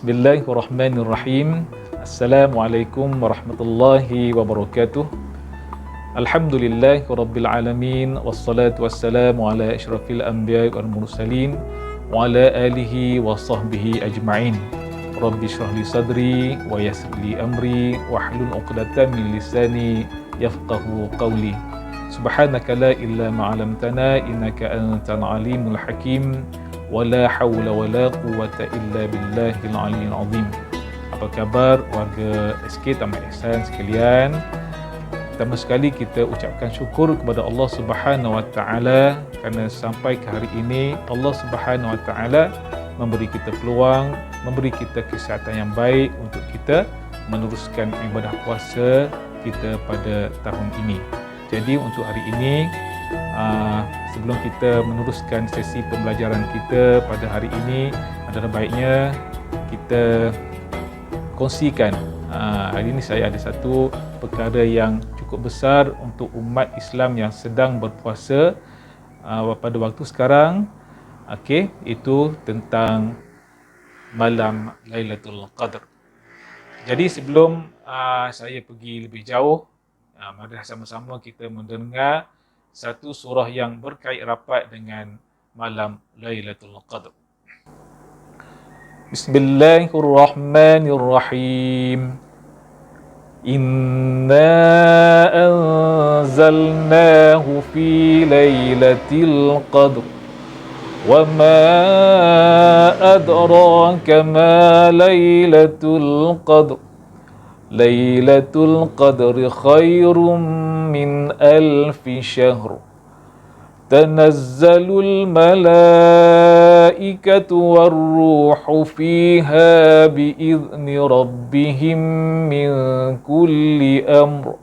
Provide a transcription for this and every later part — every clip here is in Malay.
Bismillahirrahmanirrahim. Assalamualaikum warahmatullahi wabarakatuh. Alhamdulillahirabbil alamin wassalatu wassalamu ala asyrafil anbiya'i wal mursalin wa ala alihi wa sahbihi ajma'in. Rabbi shrah li sadri wa yassir li amri wahlul 'uqdatam min lisani yafqahu qawli. Subhanaka la ilma ma 'allamtana innaka antal alimul hakim. Wala hawla wala quwwata illa billahil aliyyil azim. Apa khabar warga SK Taman Ihsan sekalian? Pertama sekali kita ucapkan syukur kepada Allah Subhanahu wa taala kerana sampai ke hari ini Allah Subhanahu wa taala memberi kita peluang, memberi kita kesihatan yang baik untuk kita meneruskan ibadah puasa kita pada tahun ini. Jadi untuk hari ini sebelum kita meneruskan sesi pembelajaran kita pada hari ini, adalah baiknya kita kongsikan. Hari ini saya ada satu perkara yang cukup besar untuk umat Islam yang sedang berpuasa pada waktu sekarang. Itu tentang malam Lailatul Qadar. Jadi sebelum saya pergi lebih jauh, mari sama-sama kita mendengar satu surah yang berkait rapat dengan malam Lailatul Qadar. Bismillahirrahmanirrahim. Inna anzalnahu fi Lailatul Qadar. Wa ma adraka ma Lailatul Qadar. Lailatul Qadri khairum min alfi syahr. Tanazzalul malaikatu warruhu fiha biizni rabbihim min kulli amr.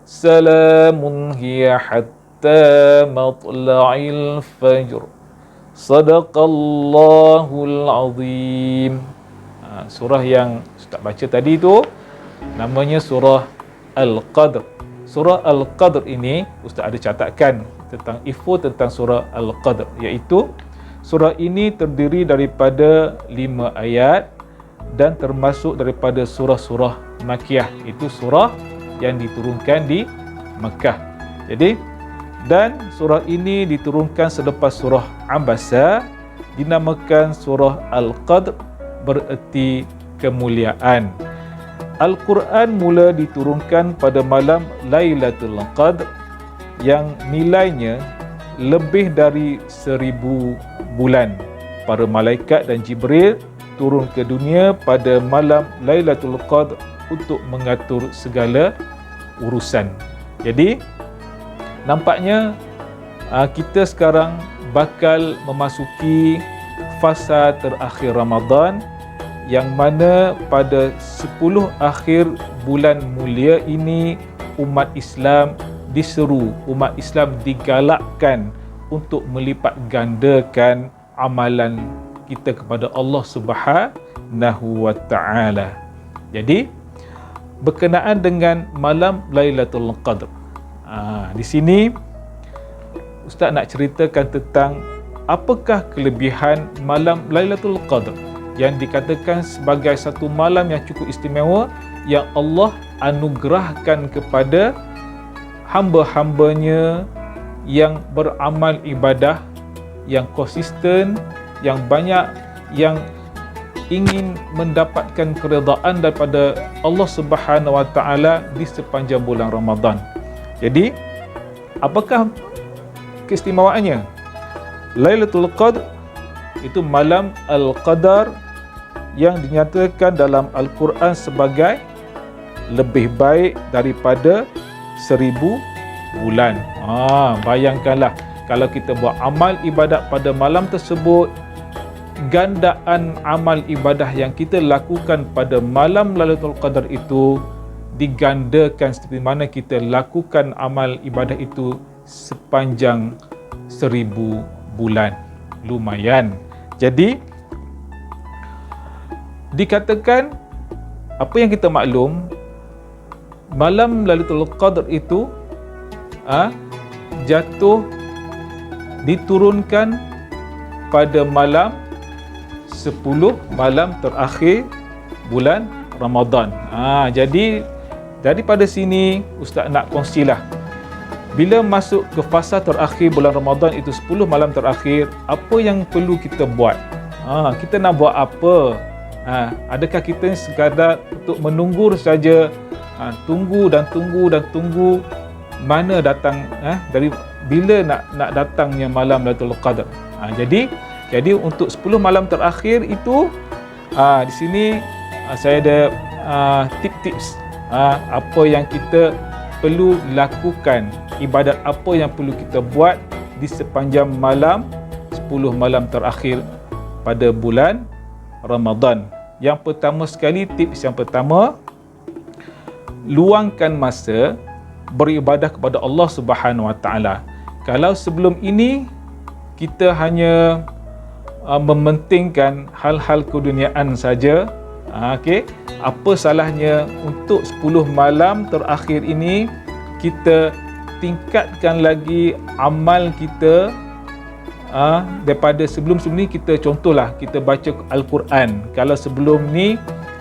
Salamun hiya hatta matla'il fajr. Sadaqallahul azim. Surah yang Ustaz baca tadi tu namanya surah Al-Qadr. Surah Al-Qadr ini Ustaz ada catatkan tentang info tentang surah Al-Qadr, iaitu surah ini terdiri daripada 5 ayat dan termasuk daripada surah-surah Makkiyah. Itu surah yang diturunkan di Makkah. Jadi, dan surah ini diturunkan selepas surah Abasa, dinamakan surah Al-Qadr, bererti kemuliaan. Al-Quran mula diturunkan pada malam Lailatul Qadr yang nilainya lebih dari 1000 bulan. Para malaikat dan Jibril turun ke dunia pada malam Lailatul Qadr untuk mengatur segala urusan. Jadi, nampaknya kita sekarang bakal memasuki fasa terakhir Ramadan, yang mana pada 10 akhir bulan mulia ini umat Islam diseru, umat Islam digalakkan untuk melipat gandakan amalan kita kepada Allah Subhanahu wa taala. Jadi berkenaan dengan malam Lailatul Qadr, di sini Ustaz nak ceritakan tentang apakah kelebihan malam Lailatul Qadr yang dikatakan sebagai satu malam yang cukup istimewa yang Allah anugerahkan kepada hamba-hambanya yang beramal ibadah, yang konsisten, yang banyak, yang ingin mendapatkan keredaan daripada Allah Subhanahu wa taala di sepanjang bulan Ramadan. Jadi, apakah keistimewaannya? Lailatul Qadr itu malam Al-Qadar yang dinyatakan dalam Al-Quran sebagai lebih baik daripada 1000 bulan. Bayangkanlah kalau kita buat amal ibadat pada malam tersebut, gandaan amal ibadah yang kita lakukan pada malam Lailatul Qadar itu digandakan seperti mana kita lakukan amal ibadah itu sepanjang 1000 bulan. Lumayan. Jadi dikatakan, apa yang kita maklum, malam Lailatul Qadar itu jatuh, diturunkan pada malam 10 malam terakhir bulan Ramadan. Jadi daripada sini Ustaz nak kongsilah, bila masuk ke fasa terakhir bulan Ramadan itu 10 malam terakhir, apa yang perlu kita buat? Kita nak buat apa? Adakah kita sekadar untuk menunggu saja, tunggu dan tunggu mana datang dari bila nak datangnya malam Lailatul Qadar. Jadi untuk 10 malam terakhir itu di sini saya ada tips-tips apa yang kita perlu lakukan, ibadat apa yang perlu kita buat di sepanjang malam 10 malam terakhir pada bulan Ramadan. Yang pertama sekali, tips yang pertama, luangkan masa beribadah kepada Allah Subhanahu Wa Taala. Kalau sebelum ini kita hanya mementingkan hal-hal keduniaan saja, apa salahnya untuk 10 malam terakhir ini kita tingkatkan lagi amal kita daripada sebelum-sebelum ni. Kita contohlah, kita baca Al-Quran. Kalau sebelum ni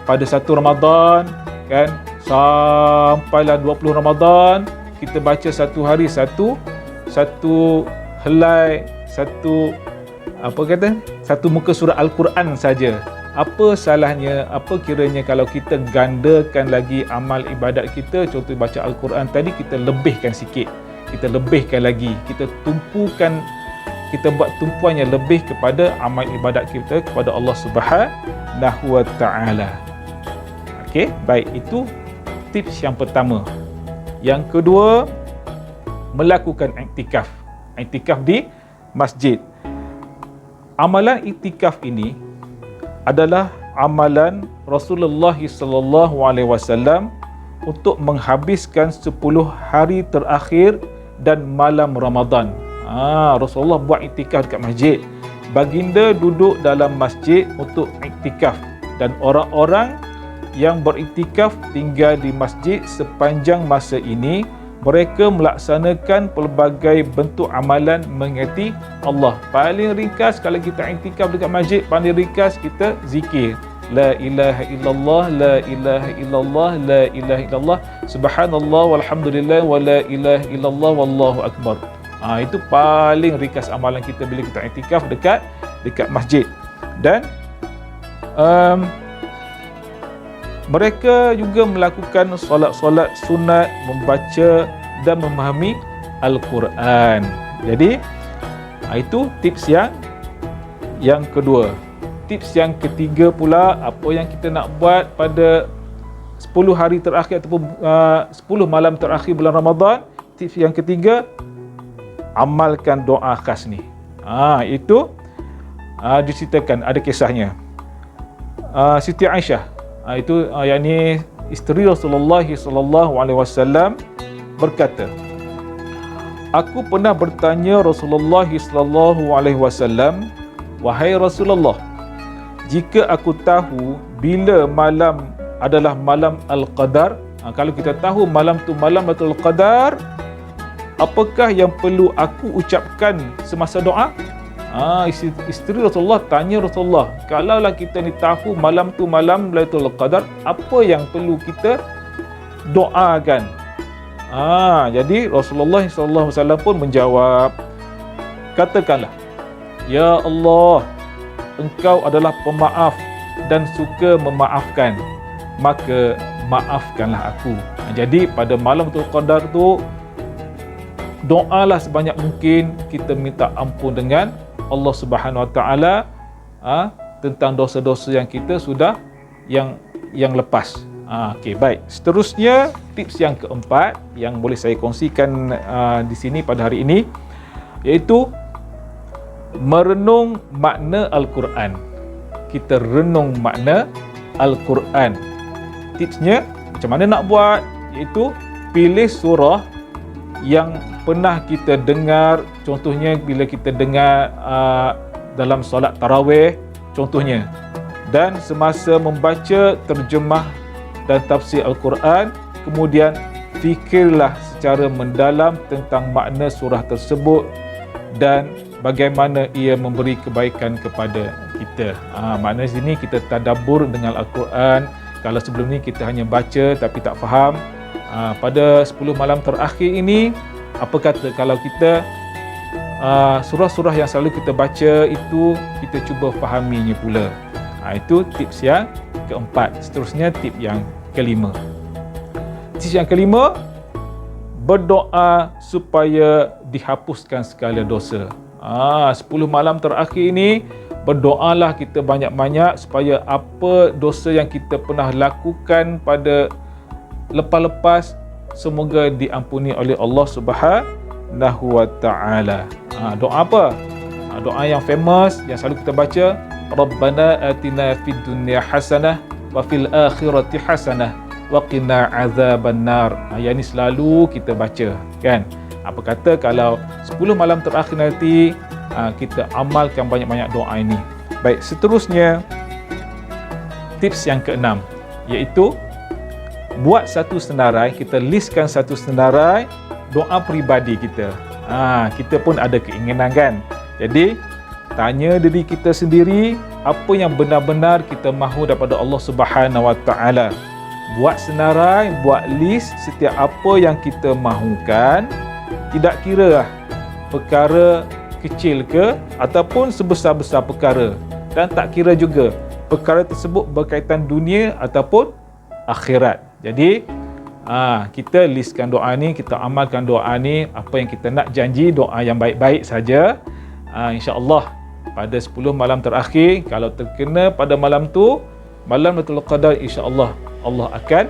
pada 1 Ramadan kan, sampailah 20 Ramadan kita baca satu hari satu helai, satu muka surah Al-Quran saja. Apa salahnya, apa kiranya kalau kita gandakan lagi amal ibadat kita? Contoh baca Al-Quran tadi, kita lebihkan sikit, kita lebihkan lagi, kita tumpukan, kita buat tumpuan yang lebih kepada amal ibadat kita kepada Allah Subhanahu Wa Taala. Okey, baik, itu tips yang pertama. Yang kedua, melakukan iktikaf. Iktikaf di masjid. Amalan iktikaf ini adalah amalan Rasulullah sallallahu alaihi wasallam untuk menghabiskan 10 hari terakhir dan malam Ramadan. Rasulullah buat iktikaf dekat masjid. Baginda duduk dalam masjid untuk iktikaf, dan orang-orang yang beriktikaf tinggal di masjid sepanjang masa ini. Mereka melaksanakan pelbagai bentuk amalan mengingati Allah. Paling ringkas kalau kita iktikaf dekat masjid, paling ringkas kita zikir. La ilaha illallah, la ilaha illallah, la ilaha illallah, subhanallah walhamdulillah wa la ilaha illallah wallahu akbar. Itu paling ringkas amalan kita bila kita iktikaf dekat masjid. Dan mereka juga melakukan solat-solat sunat, membaca dan memahami Al-Quran. Jadi itu tips yang kedua. Tips yang ketiga pula, apa yang kita nak buat pada 10 hari terakhir ataupun 10 malam terakhir bulan Ramadan. Tips yang ketiga, amalkan doa khas ni. Itu diceritakan, ada kisahnya. Siti Aisyah, itu yakni isteri Rasulullah sallallahu alaihi wasallam berkata, aku pernah bertanya Rasulullah sallallahu alaihi wasallam, wahai Rasulullah, jika aku tahu bila malam adalah malam Al-Qadar, kalau kita tahu malam tu malam Lailatul Qadar, apakah yang perlu aku ucapkan semasa doa? Isteri Rasulullah tanya Rasulullah, kalaulah kita ni tahu malam tu malam Lailatul Qadar, apa yang perlu kita doakan? Jadi Rasulullah SAW pun menjawab, katakanlah, ya Allah, Engkau adalah pemaaf dan suka memaafkan, maka maafkanlah aku. Jadi pada malam Lailatul Qadar tu, doalah sebanyak mungkin kita minta ampun dengan Allah Subhanahu Wa Taala tentang dosa-dosa yang kita sudah yang lepas. Okey, baik. Seterusnya, tips yang keempat yang boleh saya kongsikan di sini pada hari ini, iaitu merenung makna Al-Quran. Kita renung makna Al-Quran. Tipsnya macam mana nak buat? Iaitu pilih surah yang pernah kita dengar, contohnya bila kita dengar dalam solat tarawih contohnya, dan semasa membaca terjemah dan tafsir Al-Quran, kemudian fikirlah secara mendalam tentang makna surah tersebut dan bagaimana ia memberi kebaikan kepada kita. Makna sini kita tadabbur dengan Al-Quran, Kalau sebelum ni kita hanya baca tapi tak faham, pada 10 malam terakhir ini, apa kata kalau kita surah-surah yang selalu kita baca itu kita cuba fahaminya pula. Itu tips yang keempat. Seterusnya tips yang kelima. Tips yang kelima, berdoa supaya dihapuskan segala dosa. 10 malam terakhir ini, berdoalah kita banyak-banyak supaya apa dosa yang kita pernah lakukan pada lepas-lepas semoga diampuni oleh Allah Subhanahu wa taala. Doa apa? Doa yang famous yang selalu kita baca, Rabbana atina fid dunya hasanah wa fil akhirati hasanah wa qina azabannar. Yang ni selalu kita baca, kan? Apa kata kalau 10 malam terakhir nanti kita amalkan banyak-banyak doa ini. Baik, seterusnya tips yang keenam, iaitu buat satu senarai, kita listkan satu senarai doa peribadi kita. Kita pun ada keinginan, kan? Jadi tanya diri kita sendiri apa yang benar-benar kita mahu daripada Allah Subhanahu wa taala. Buat senarai, buat list setiap apa yang kita mahukan, tidak kira perkara kecil ke ataupun sebesar-besar perkara, dan tak kira juga perkara tersebut berkaitan dunia ataupun akhirat. Jadi kita listkan doa ni, kita amalkan doa ni, apa yang kita nak janji doa yang baik-baik saja. InsyaAllah pada 10 malam terakhir, kalau terkena pada malam tu, malam Lailatul Qadar, insyaAllah Allah akan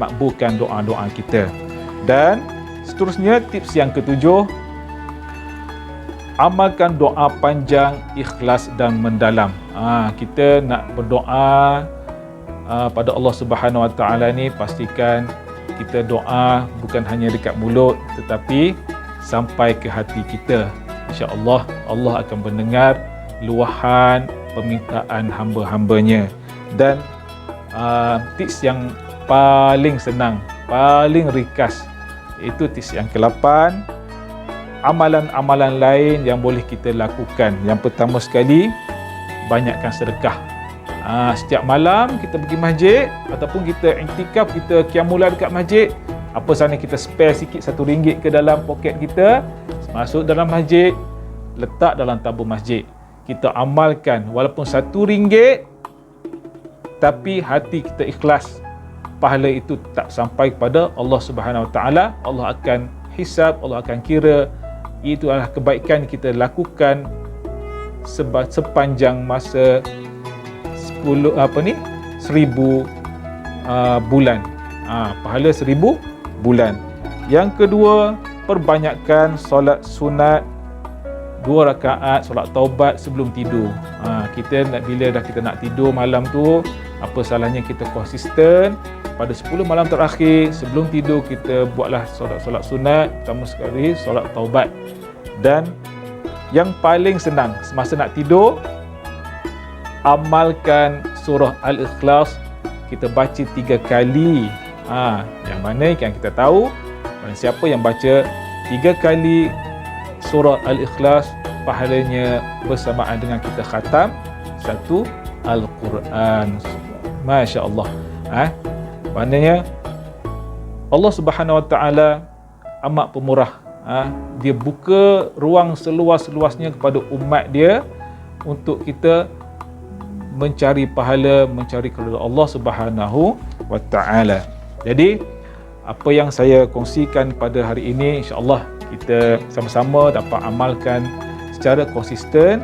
makbulkan doa-doa kita. Dan seterusnya tips yang ketujuh, amalkan doa panjang, ikhlas dan mendalam. Kita nak berdoa pada Allah Subhanahu wa taala ni, pastikan kita doa bukan hanya dekat mulut tetapi sampai ke hati kita. InsyaAllah Allah akan mendengar luahan permintaan hamba-hambanya. Dan tips yang paling senang, paling ringkas, iaitu tips yang ke-8, amalan-amalan lain yang boleh kita lakukan. Yang pertama sekali, banyakkan sedekah. Setiap malam kita pergi masjid ataupun kita iktikaf, kita qiyamul dekat masjid, apa sana kita spare sikit RM1 ke dalam poket kita, masuk dalam masjid, letak dalam tabung masjid. Kita amalkan walaupun RM1, tapi hati kita ikhlas, pahala itu tak sampai kepada Allah Subhanahu wa taala. Allah akan hisab, Allah akan kira. Itu adalah kebaikan kita lakukan sepanjang masa 1000 bulan. Pahala 1000 bulan. Yang kedua, perbanyakkan solat sunat 2 rakaat, solat taubat sebelum tidur. Kita bila dah kita nak tidur malam tu, apa salahnya kita konsisten pada 10 malam terakhir sebelum tidur, kita buatlah solat sunat, pertama sekali solat taubat. Dan yang paling senang semasa nak tidur, amalkan surah Al-Ikhlas, kita baca 3 kali. Yang mana yang kita tahu, siapa yang baca 3 kali surah Al-Ikhlas, pahalanya bersamaan dengan kita khatam satu Al-Quran. Masya Allah. Maknanya Allah Subhanahu wa taala amat pemurah. Dia buka ruang seluas-luasnya kepada umat dia untuk kita mencari pahala, mencari keridhaan Allah Subhanahu wa taala. Jadi apa yang saya kongsikan pada hari ini, insya-Allah kita sama-sama dapat amalkan secara konsisten,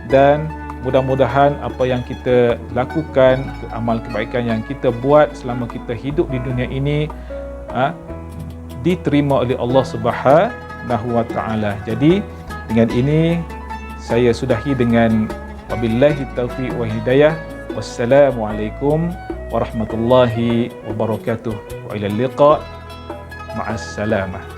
dan mudah-mudahan apa yang kita lakukan, amal kebaikan yang kita buat selama kita hidup di dunia ini diterima oleh Allah Subhanahu wa taala. Jadi dengan ini saya sudahi dengan wabillahi taufiq wa hidayah. Wassalamualaikum warahmatullahi wabarakatuh. Wa ilal liqa. Ma'as salamah.